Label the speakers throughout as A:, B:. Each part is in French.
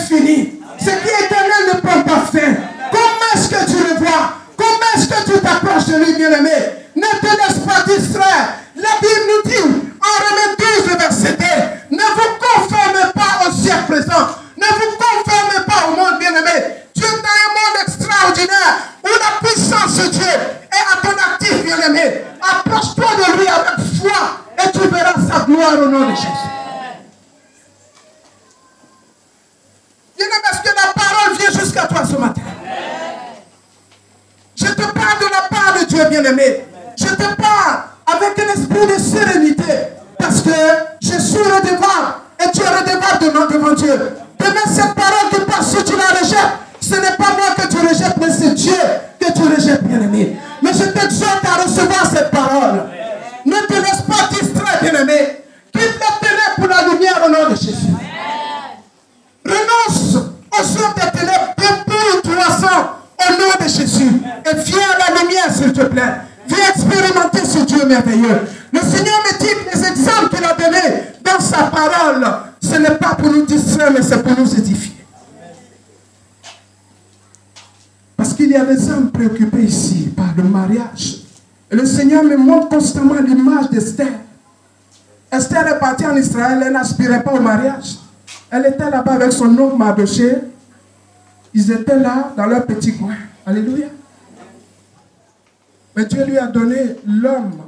A: fini. Ce qui est éternel ne prend pas fin. Comment est-ce que tu le vois? Comment est-ce que tu t'approches de lui, bien-aimé? Ne te laisse pas distraire. La Bible nous dit, en Romains 12, verset 2, ne vous conformez pas au siècle présent. Ne vous conformez pas au monde, bien-aimé. Tu es dans un monde extraordinaire où la puissance de Dieu est à ton actif, bien-aimé. Approche-toi de lui avec foi et tu verras sa gloire au nom de Jésus. Bien-aimé, est-ce que la parole vient jusqu'à toi ce matin? Je te parle de la part de Dieu, bien-aimé. Je te parle avec un esprit de sérénité. Parce que je suis redevable. Et tu es redevable devant Dieu. Demain, cette parole qui passe, si tu la rejettes, ce n'est pas moi que tu rejettes, mais c'est Dieu que tu rejettes, bien-aimé. Mais je t'exhorte à recevoir cette parole. Ne te laisse pas distraire, bien-aimé. Quitte les ténèbres pour la lumière au nom de Jésus. Renonce aux œuvres des ténèbres, dépouille-toi au nom de Jésus. Et viens à la lumière, s'il te plaît. Viens expérimenter ce Dieu merveilleux. Le Seigneur me dit que les exemples qu'il a donnés dans sa parole, ce n'est pas pour nous distraire, mais c'est pour nous édifier. Parce qu'il y a des hommes préoccupés ici par le mariage. Et le Seigneur me montre constamment l'image d'Esther. Esther est partie en Israël, elle n'aspirait pas au mariage. Elle était là-bas avec son oncle Mardoché. Ils étaient là dans leur petit coin. Alléluia. Mais Dieu lui a donné l'homme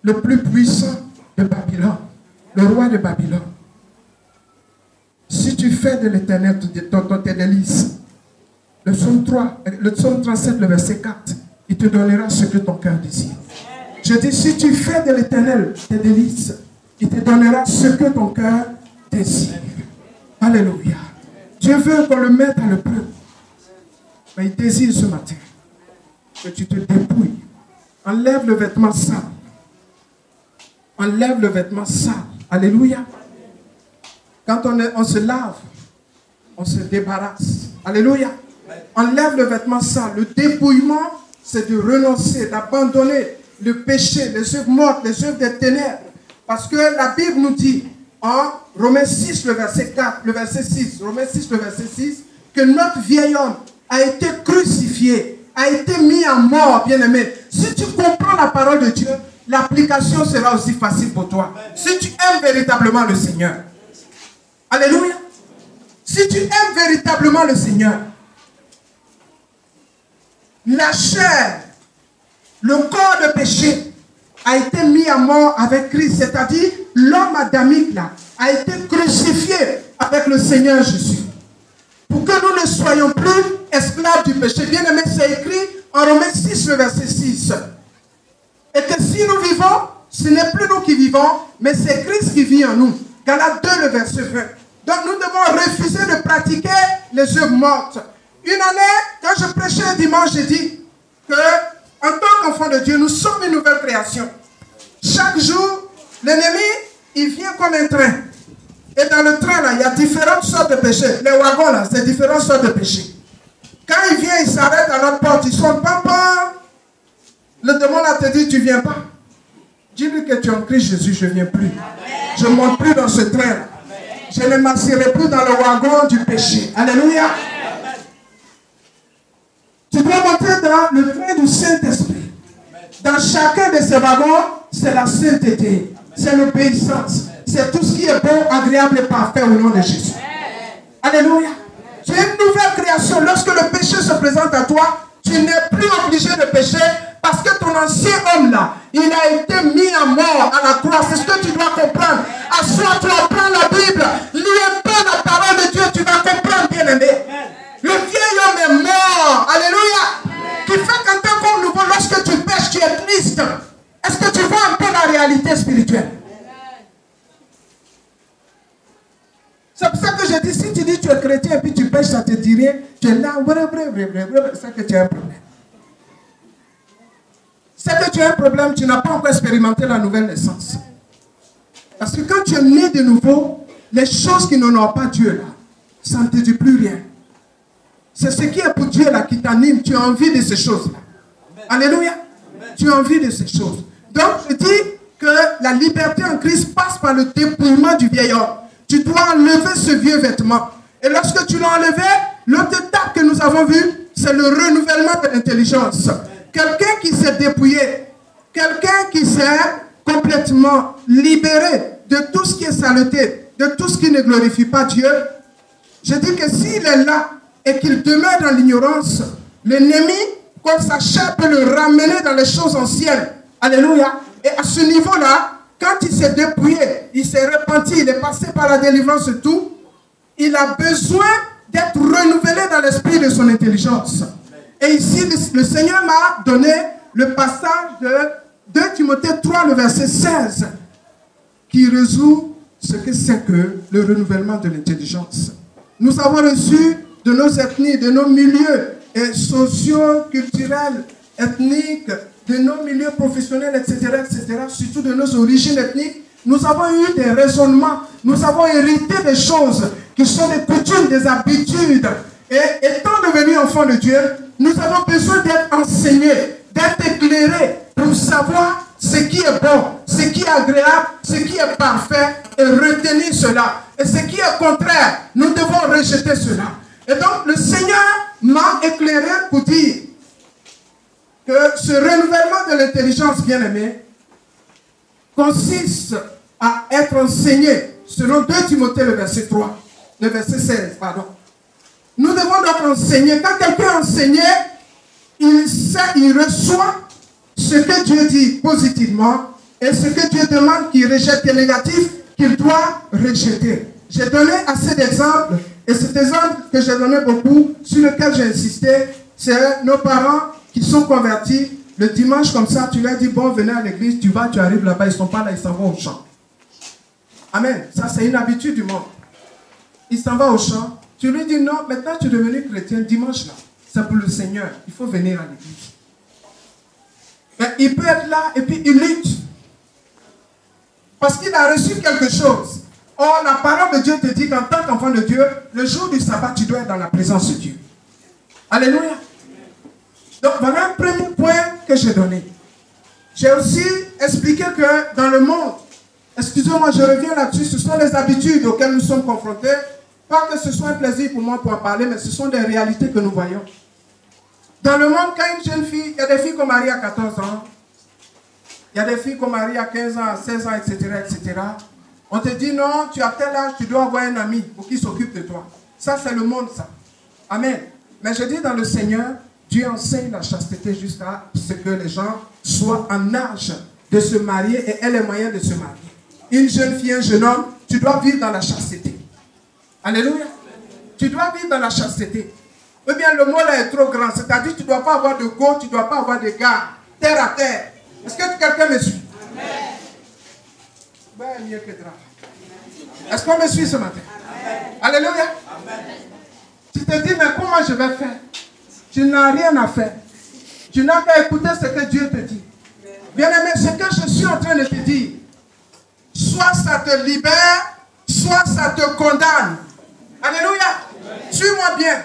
A: le plus puissant de Babylone, le roi de Babylone. Si tu fais de l'Éternel tes délices, le psaume 37, le verset 4, il te donnera ce que ton cœur désire. Je dis, si tu fais de l'Éternel tes délices, il te donnera ce que ton cœur désire. Alléluia. Dieu veut qu'on le mette à l'épreuve. Mais il désire ce matin que tu te dépouilles. Enlève le vêtement sale. Enlève le vêtement sale. Alléluia. Quand on se lave, on se débarrasse. Alléluia. Enlève le vêtement sale. Le dépouillement, c'est de renoncer, d'abandonner le péché, les œuvres mortes, les œuvres des ténèbres. Parce que la Bible nous dit, en Romains 6, le verset 4, le verset 6, Romains 6, le verset 6, que notre vieil homme a été crucifié, a été mis à mort, bien-aimé. Si tu comprends la parole de Dieu, l'application sera aussi facile pour toi. Si tu aimes véritablement le Seigneur. Alléluia. Si tu aimes véritablement le Seigneur, la chair, le corps de péché a été mis à mort avec Christ. C'est-à-dire, l'homme adamique là a été crucifié avec le Seigneur Jésus. Pour que nous ne soyons plus esclaves du péché. Bien aimé, c'est écrit en Romains 6, le verset 6. Et que si nous vivons, ce n'est plus nous qui vivons, mais c'est Christ qui vit en nous. Galates 2, le verset 20. Donc nous devons refuser de pratiquer les œuvres mortes. Une année, quand je prêchais un dimanche, j'ai dit que en tant qu'enfant de Dieu, nous sommes une nouvelle création. Chaque jour, l'ennemi, il vient comme un train. Et dans le train, là, il y a différentes sortes de péchés. Les wagons, là, c'est différentes sortes de péchés. Quand il vient, il s'arrête à notre porte, il sonne, papa. Le démon a te dit, tu ne viens pas. Dis-lui que tu es en Christ Jésus, je ne viens plus. Je ne monte plus dans ce train. Je ne m'assierai plus dans le wagon du péché. Alléluia. Tu dois monter dans le train du Saint-Esprit. Dans chacun de ces wagons, c'est la sainteté, c'est l'obéissance, c'est tout ce qui est bon, agréable et parfait au nom de Jésus. Alléluia. Tu es une nouvelle création. Lorsque le péché se présente à toi, tu n'es plus obligé de pécher parce que ton ancien homme là, il a été mis à mort à la croix. C'est ce que tu dois comprendre. Assois-toi, prends la Bible, lis un peu la parole de Dieu, tu vas comprendre, bien aimé. Le vieil homme est mort. Alléluia. Qui fait qu'en tant qu'homme nouveau, lorsque tu pêches, tu es triste. Est-ce que tu vois un peu la réalité spirituelle? C'est pour ça que je dis, si tu dis que tu es chrétien et puis tu pêches, ça te dirait, tu es là, c'est que tu as un problème. C'est que tu as un problème, tu n'as pas encore expérimenté la nouvelle naissance. Parce que quand tu es né de nouveau, les choses qui n'ont pas Dieu là, ça ne te dit plus rien. C'est ce qui est pour Dieu là qui t'anime, tu as envie de ces choses-là. Alléluia. Tu as envie de ces choses. Donc je dis que la liberté en Christ passe par le dépouillement du vieil homme. Tu dois enlever ce vieux vêtement Et lorsque tu l'as enlevé, l'autre étape que nous avons vue, c'est le renouvellement de l'intelligence. Quelqu'un qui s'est dépouillé, quelqu'un qui s'est complètement libéré de tout ce qui est saleté, de tout ce qui ne glorifie pas Dieu. Je dis que s'il est là et qu'il demeure dans l'ignorance, l'ennemi, comme sa chair, peut le ramener dans les choses anciennes. Alléluia. Et à ce niveau-là, quand il s'est dépouillé, il s'est repenti, il est passé par la délivrance et tout, il a besoin d'être renouvelé dans l'esprit de son intelligence. Et ici, le Seigneur m'a donné le passage de 2 Timothée 3, le verset 16, qui résout ce que c'est que le renouvellement de l'intelligence. Nous avons reçu de nos ethnies, de nos milieux sociaux, culturels, ethniques, de nos milieux professionnels, etc., surtout de nos origines ethniques, nous avons eu des raisonnements, nous avons hérité des choses qui sont des coutumes, des habitudes. Et étant devenus enfants de Dieu, nous avons besoin d'être enseignés, d'être éclairés pour savoir ce qui est bon, ce qui est agréable, ce qui est parfait et retenir cela. Et ce qui est contraire, nous devons rejeter cela. Et donc le Seigneur m'a éclairé pour dire que ce renouvellement de l'intelligence, bien-aimé, consiste à être enseigné, selon 2 Timothée, le verset 3, le verset 16, pardon. Nous devons donc enseigner. Quand quelqu'un est enseigné, il sait, il reçoit ce que Dieu dit positivement et ce que Dieu demande qu'il rejette qui est négatif, qu'il doit rejeter. J'ai donné assez d'exemples et cet exemple que j'ai donné beaucoup, sur lequel j'ai insisté, c'est nos parents qui sont convertis. Le dimanche comme ça, tu leur dis, bon, venez à l'église, tu vas, tu arrives là-bas, ils ne sont pas là, ils s'en vont au champ. Amen. Ça, c'est une habitude du monde. Il s'en va au champ. Tu lui dis, non, maintenant tu es devenu chrétien, dimanche là, c'est pour le Seigneur. Il faut venir à l'église. Mais il peut être là et puis il lutte. Parce qu'il a reçu quelque chose. Or, la parole de Dieu te dit qu'en tant qu'enfant de Dieu, le jour du sabbat, tu dois être dans la présence de Dieu. Alléluia. Donc, voilà un premier point que j'ai donné. J'ai aussi expliqué que dans le monde, excusez-moi, je reviens là-dessus, ce sont les habitudes auxquelles nous sommes confrontés. Pas que ce soit un plaisir pour moi pour en parler, mais ce sont des réalités que nous voyons. Dans le monde, quand une jeune fille, il y a des filles qu'on marie à 14 ans, il y a des filles qu'on marie à 15 ans, à 16 ans, etc., etc. On te dit non, tu as tel âge, tu dois avoir un ami pour qu'il s'occupe de toi. Ça, c'est le monde, ça. Amen. Mais je dis dans le Seigneur, Dieu enseigne la chasteté jusqu'à ce que les gens soient en âge de se marier et aient les moyens de se marier. Une jeune fille, un jeune homme, tu dois vivre dans la chasteté. Alléluia. Tu dois vivre dans la chasteté. Ou bien le mot là est trop grand. C'est-à-dire que tu ne dois pas avoir de go, tu ne dois pas avoir de gars. Terre à terre. Est-ce que quelqu'un me suit? Amen. Est-ce qu'on me suit ce matin? Amen. Alléluia. Amen. Tu te dis, mais comment je vais faire? Tu n'as rien à faire. Tu n'as qu'à écouter ce que Dieu te dit. Bien-aimé, ce que je suis en train de te dire, soit ça te libère, soit ça te condamne. Alléluia. Suis-moi bien.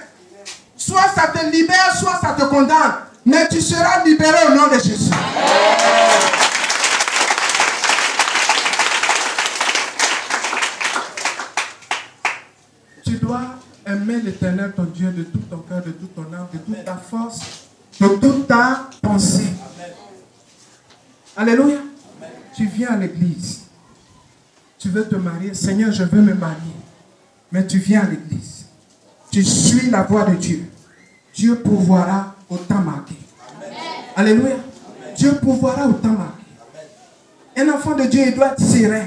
A: Soit ça te libère, soit ça te condamne. Mais tu seras libéré au nom de Jésus. Tu dois aimer l'Éternel, ton Dieu, de tout ton cœur, de toute ton âme, de toute ta force, de toute ta pensée. Alléluia. Amen. Tu viens à l'église. Tu veux te marier. Seigneur, je veux me marier. Mais tu viens à l'église. Tu suis la voix de Dieu. Dieu pourvoira au temps marqué. Amen. Alléluia. Amen. Dieu pourvoira au temps marqué. Amen. Un enfant de Dieu, il doit être serein.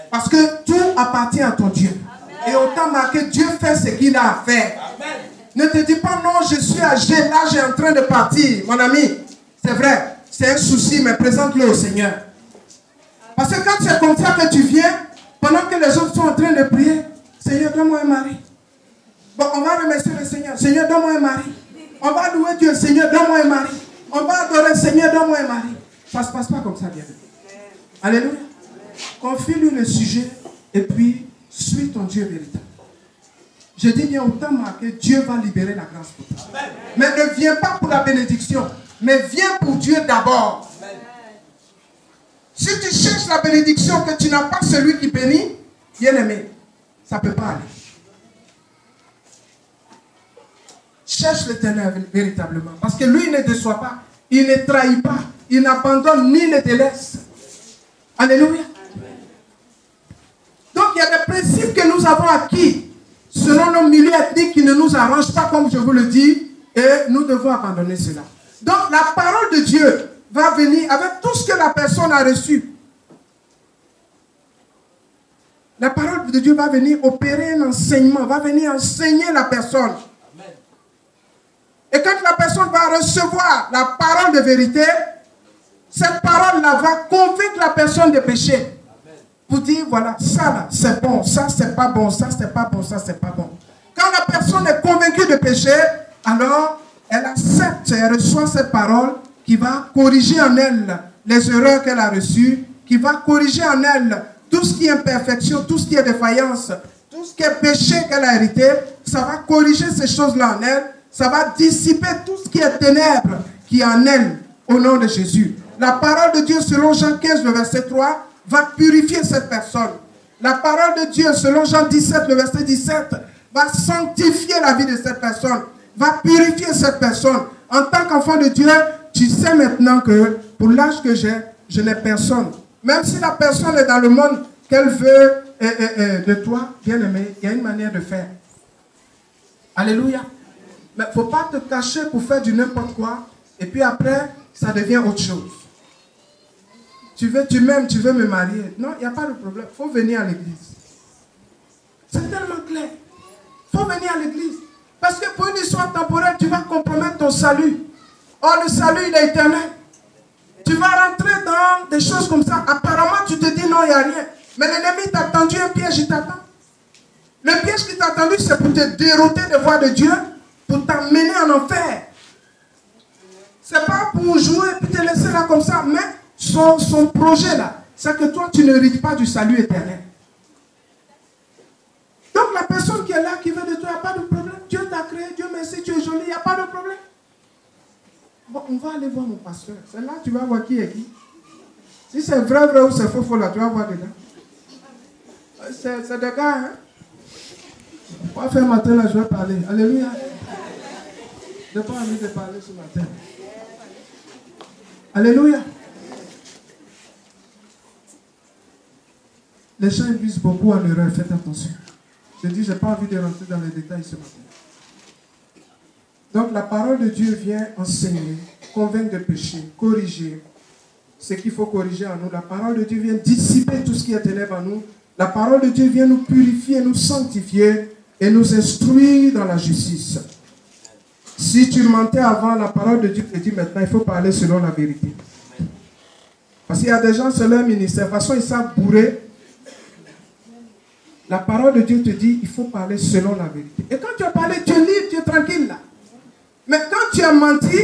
A: Parce que tout appartient à ton Dieu. Amen. Et au temps marqué, Dieu fait ce qu'il a à faire. Amen. Ne te dis pas non, je suis âgé, là j'ai en train de partir. Mon ami, c'est vrai, c'est un souci, mais présente-le au Seigneur. Parce que quand c'est comme ça que tu viens, pendant que les autres sont en train de prier, Seigneur, donne-moi un mari. Bon, on va remercier le Seigneur. Seigneur, donne-moi un mari. On va louer Dieu. Seigneur, donne-moi un mari. On va adorer. Seigneur, donne-moi un mari. Ça ne se passe pas comme ça, bien. Alléluia. Confie-lui le sujet et puis suis ton Dieu véritable. Je dis bien au temps marqué, Dieu va libérer la grâce pour toi. Amen. Mais ne viens pas pour la bénédiction, mais viens pour Dieu d'abord. Si tu cherches la bénédiction que tu n'as pas celui qui bénit, bien aimé, ça ne peut pas aller. cherche l'Éternel véritablement. Parce que lui, il ne déçoit pas. Il ne trahit pas. Il n'abandonne ni ne délaisse. Alléluia. Donc, il y a des principes que nous avons acquis selon nos milieux ethniques qui ne nous arrangent pas, comme je vous le dis, et nous devons abandonner cela. Donc, la parole de Dieu va venir avec tout ce que la personne a reçu. La parole de Dieu va venir opérer un enseignement, va venir enseigner la personne. Amen. Et quand la personne va recevoir la parole de vérité, cette parole-là va convaincre la personne de péché. Amen. Pour dire, voilà, ça là, c'est bon, ça c'est pas bon, ça c'est pas bon, ça c'est pas bon. Quand la personne est convaincue de péché, alors elle accepte, elle reçoit cette parole qui va corriger en elle les erreurs qu'elle a reçues, qui va corriger en elle tout ce qui est imperfection, tout ce qui est défaillance, tout ce qui est péché qu'elle a hérité, ça va corriger ces choses-là en elle, ça va dissiper tout ce qui est ténèbres qui est en elle, au nom de Jésus. La parole de Dieu, selon Jean 15, le verset 3, va purifier cette personne. La parole de Dieu, selon Jean 17, le verset 17, va sanctifier la vie de cette personne, va purifier cette personne. En tant qu'enfant de Dieu, tu sais maintenant que pour l'âge que j'ai, je n'ai personne. Même si la personne est dans le monde qu'elle veut de toi, bien-aimé, il y a une manière de faire. Alléluia. Mais il ne faut pas te cacher pour faire du n'importe quoi. Et puis après, ça devient autre chose. Tu m'aimes, tu veux me marier. Non, il n'y a pas de problème. Il faut venir à l'église. C'est tellement clair. Il faut venir à l'église. Parce que pour une histoire temporaire, tu vas compromettre ton salut. Or, le salut, il est éternel. Tu vas rentrer dans des choses comme ça. Apparemment, tu te dis non, il n'y a rien. Mais l'ennemi t'a tendu un piège, il t'attend. Le piège qui t'a tendu, c'est pour te dérouter des voies de Dieu, pour t'emmener en enfer. C'est pas pour jouer et puis te laisser là comme ça, mais son projet là, c'est que toi, tu n'hérites pas du salut éternel. Donc la personne qui est là, qui veut de toi, il n'y a pas de problème. Dieu t'a créé, Dieu merci, tu es joli, il n'y a pas de problème. Bon, on va aller voir mon pasteur. C'est là tu vas voir qui est qui. Si c'est vrai ou c'est faux, là, tu vas voir dedans. C'est des gars, hein. On va faire matin là, je vais parler. Alléluia. Je n'ai pas envie de parler ce matin. Alléluia. Les gens induisent beaucoup en erreur, faites attention. Je dis, je n'ai pas envie de rentrer dans les détails ce matin. Donc la parole de Dieu vient enseigner, convaincre de péché, corriger ce qu'il faut corriger en nous. La parole de Dieu vient dissiper tout ce qui est ténèbres en nous. La parole de Dieu vient nous purifier, nous sanctifier et nous instruire dans la justice. Si tu mentais avant, la parole de Dieu te dit maintenant, il faut parler selon la vérité. Parce qu'il y a des gens, c'est leur ministère. De toute façon, ils savent bourrer. La parole de Dieu te dit, il faut parler selon la vérité. Et quand tu as parlé, tu es libre, tu es tranquille là. Mais quand tu as menti,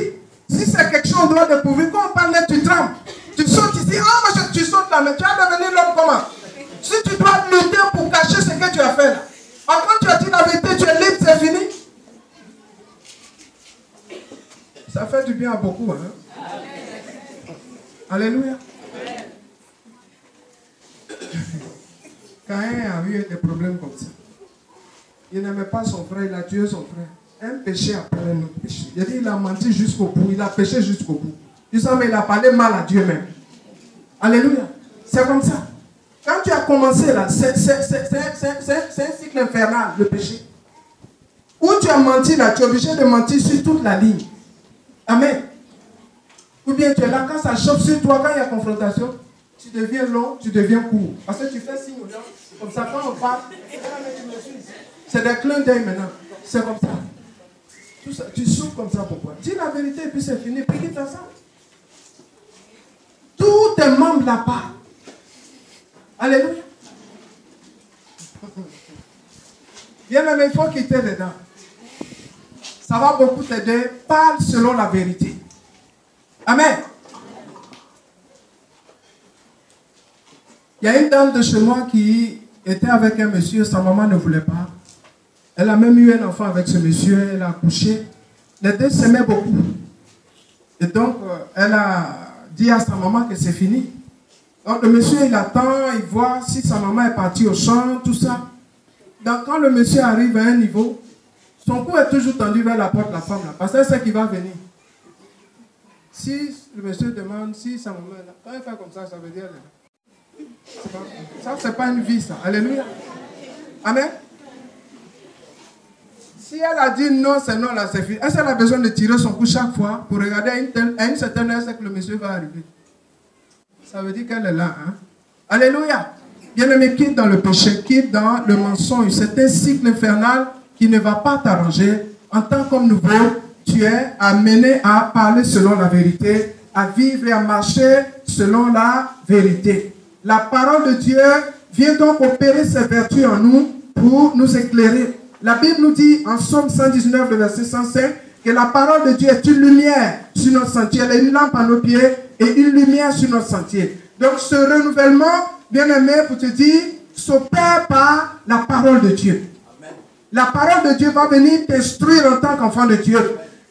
A: si c'est quelque chose droit de prouver, quand on parle là, tu trembles. Tu sautes ici, moi tu sautes là, mais tu vas devenir l'homme comment? Si tu dois lutter pour cacher ce que tu as fait là. Alors quand tu as dit la vérité, tu es libre, c'est fini. Ça fait du bien à beaucoup. Hein? Alléluia. Caïn a eu des problèmes comme ça. Il n'aimait pas son frère, il a tué son frère. Un péché après un autre péché. Il a dit, il a menti jusqu'au bout, il a péché jusqu'au bout. Tu sais, mais il a parlé mal à Dieu même. Alléluia. C'est comme ça. Quand tu as commencé là, c'est un cycle infernal, le péché. Où tu as menti là, tu es obligé de mentir sur toute la ligne. Amen. Ou bien tu es là, quand ça chope sur toi, quand il y a confrontation, tu deviens long, tu deviens court. Parce que tu fais signe aux gens. Comme ça, quand on parle, c'est des clins d'œil maintenant. C'est comme ça. Tout ça. Tu souffres comme ça, pourquoi? Dis la vérité et puis c'est fini. Puis quitte ça. Tous tes membres là part. Alléluia. Bien, mais il faut quitter dedans. Ça va beaucoup t'aider. Parle selon la vérité. Amen. Il y a une dame de chez moi qui était avec un monsieur, sa maman ne voulait pas. Elle a même eu un enfant avec ce monsieur, elle a accouché. Les deux s'aimaient beaucoup. Et donc, elle a dit à sa maman que c'est fini. Donc, le monsieur, il attend, il voit si sa maman est partie au champ, tout ça. Donc, quand le monsieur arrive à un niveau, Son cou est toujours tendu vers la porte, la femme là, parce qu'elle sait qu'il va venir. Si le monsieur demande, si sa maman là, quand elle fait comme ça veut dire là. Ça, c'est pas une vie, ça. Alléluia. Amen. Si elle a dit non, c'est non, là, c'est fini. Est-ce qu'elle a besoin de tirer son cou chaque fois pour regarder à une certaine heure, c'est que le monsieur va arriver? Ça veut dire qu'elle est là. Hein? Alléluia. Bien-aimé, quitte dans le péché, quitte dans le mensonge. C'est un cycle infernal qui ne va pas t'arranger. En tant qu'homme nouveau, tu es amené à parler selon la vérité, à vivre et à marcher selon la vérité. La parole de Dieu vient donc opérer ses vertus en nous pour nous éclairer. La Bible nous dit en Psaume 119, le verset 105, que la parole de Dieu est une lumière sur notre sentier. Elle est une lampe à nos pieds et une lumière sur notre sentier. Donc ce renouvellement, bien-aimé, pour te dire, s'opère par la parole de Dieu. Amen. La parole de Dieu va venir t'instruire en tant qu'enfant de Dieu.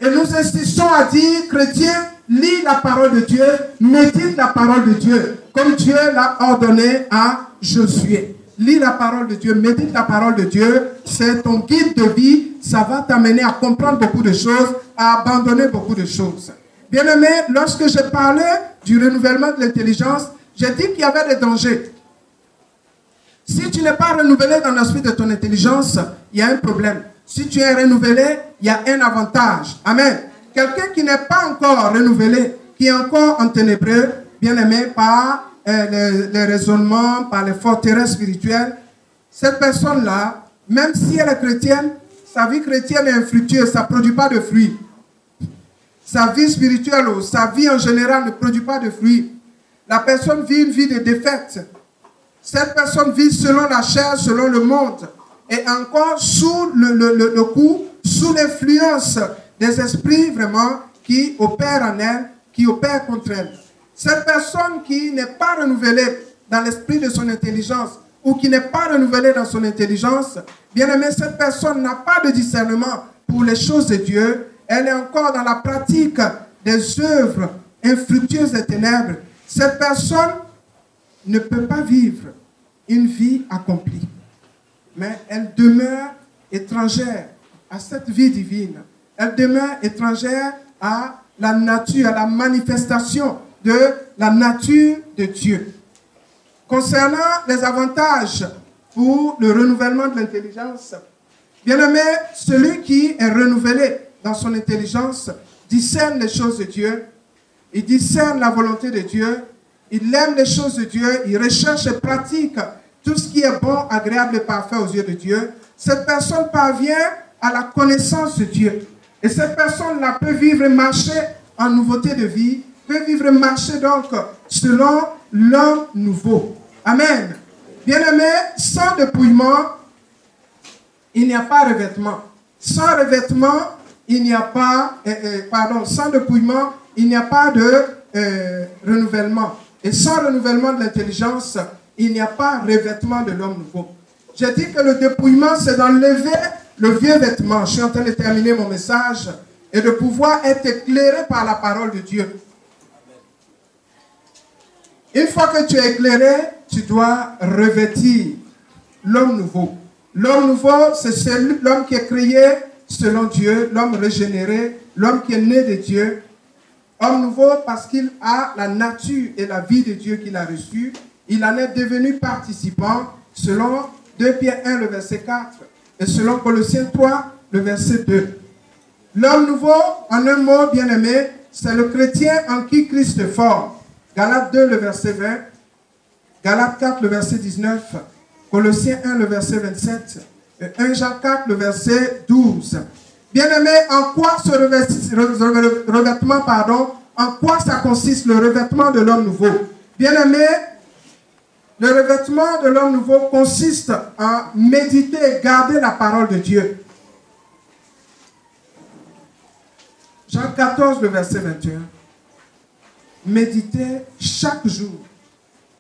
A: Et nous insistons à dire, chrétien, lis la parole de Dieu, médite la parole de Dieu, comme Dieu l'a ordonné à Josué. Lis la parole de Dieu, médite la parole de Dieu, c'est ton guide de vie, ça va t'amener à comprendre beaucoup de choses, à abandonner beaucoup de choses. Bien-aimé, lorsque je parlais du renouvellement de l'intelligence, j'ai dit qu'il y avait des dangers. Si tu n'es pas renouvelé dans l'aspect de ton intelligence, il y a un problème. Si tu es renouvelé, il y a un avantage. Amen. Quelqu'un qui n'est pas encore renouvelé, qui est encore enténébré, bien-aimé, par les raisonnements, par les forteresses spirituelles, cette personne-là, même si elle est chrétienne, sa vie chrétienne est infructueuse, ça ne produit pas de fruits. Sa vie spirituelle, sa vie en général ne produit pas de fruits. La personne vit une vie de défaite. Cette personne vit selon la chair, selon le monde, et encore sous le coup, sous l'influence des esprits vraiment qui opèrent en elle, qui opèrent contre elle. Cette personne qui n'est pas renouvelée dans l'esprit de son intelligence ou qui n'est pas renouvelée dans son intelligence, bien aimé, cette personne n'a pas de discernement pour les choses de Dieu. Elle est encore dans la pratique des œuvres infructueuses des ténèbres. Cette personne ne peut pas vivre une vie accomplie, mais elle demeure étrangère à cette vie divine. Elle demeure étrangère à la nature, à la manifestation de la nature de Dieu. Concernant les avantages pour le renouvellement de l'intelligence, bien aimé, celui qui est renouvelé dans son intelligence discerne les choses de Dieu, il discerne la volonté de Dieu, il aime les choses de Dieu, il recherche et pratique tout ce qui est bon, agréable et parfait aux yeux de Dieu. Cette personne parvient à la connaissance de Dieu. Et cette personne-là peut vivre et marcher en nouveauté de vie, peut vivre et marcher donc selon l'homme nouveau. Amen. Bien-aimé, sans dépouillement, il n'y a pas revêtement. Sans revêtement, il n'y a pas, sans dépouillement, il n'y a pas de renouvellement. Et sans renouvellement de l'intelligence, il n'y a pas revêtement de l'homme nouveau. J'ai dit que le dépouillement, c'est d'enlever le vieux vêtement. Je suis en train de terminer mon message et de pouvoir être éclairé par la parole de Dieu. Une fois que tu es éclairé, tu dois revêtir l'homme nouveau. L'homme nouveau, c'est l'homme qui est créé selon Dieu, l'homme régénéré, l'homme qui est né de Dieu. Homme nouveau parce qu'il a la nature et la vie de Dieu qu'il a reçue. Il en est devenu participant selon 2 Pierre 1, le verset 4 et selon Colossiens 3, le verset 2. L'homme nouveau, en un mot bien-aimé, c'est le chrétien en qui Christ est fort. Galates 2, le verset 20, Galates 4, le verset 19, Colossiens 1, le verset 27, et 1 Jean 4, le verset 12. Bien-aimé, en quoi ce revêtement, en quoi ça consiste le revêtement de l'homme nouveau? Bien-aimé, le revêtement de l'homme nouveau consiste à méditer et garder la parole de Dieu. Jean 14, le verset 21. Méditer chaque jour,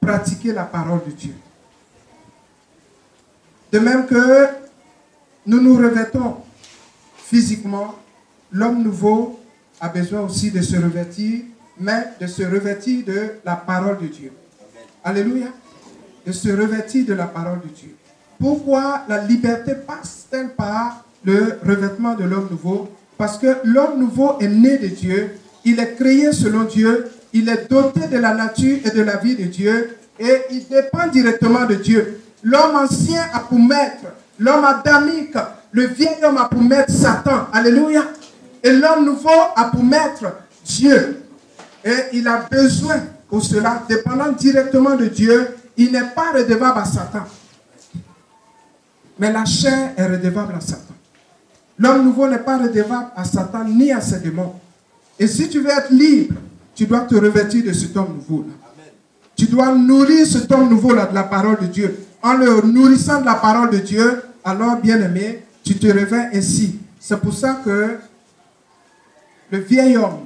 A: pratiquer la parole de Dieu. De même que nous nous revêtons physiquement, l'homme nouveau a besoin aussi de se revêtir, mais de se revêtir de la parole de Dieu. Amen. Alléluia. De se revêtir de la parole de Dieu. Pourquoi la liberté passe-t-elle par le revêtement de l'homme nouveau, parce que l'homme nouveau est né de Dieu, il est créé selon Dieu, il est doté de la nature et de la vie de Dieu, et il dépend directement de Dieu. L'homme ancien a pour maître, l'homme adamique, le vieil homme a pour maître Satan. Alléluia. Et l'homme nouveau a pour maître Dieu. Et il a besoin pour cela, dépendant directement de Dieu, il n'est pas redevable à Satan. Mais la chair est redevable à Satan. L'homme nouveau n'est pas redevable à Satan ni à ses démons. Et si tu veux être libre, tu dois te revêtir de cet homme nouveau-là. Tu dois nourrir cet homme nouveau-là de la parole de Dieu. En le nourrissant de la parole de Dieu, alors, bien-aimé, tu te revêts ainsi. C'est pour ça que le vieil homme,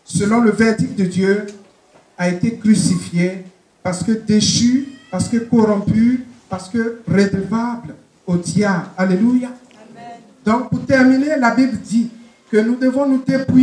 A: selon le verdict de Dieu, a été crucifié parce que déchu, parce que corrompu, parce que redevable au diable. Alléluia. Amen. Donc, pour terminer, la Bible dit que nous devons nous dépouiller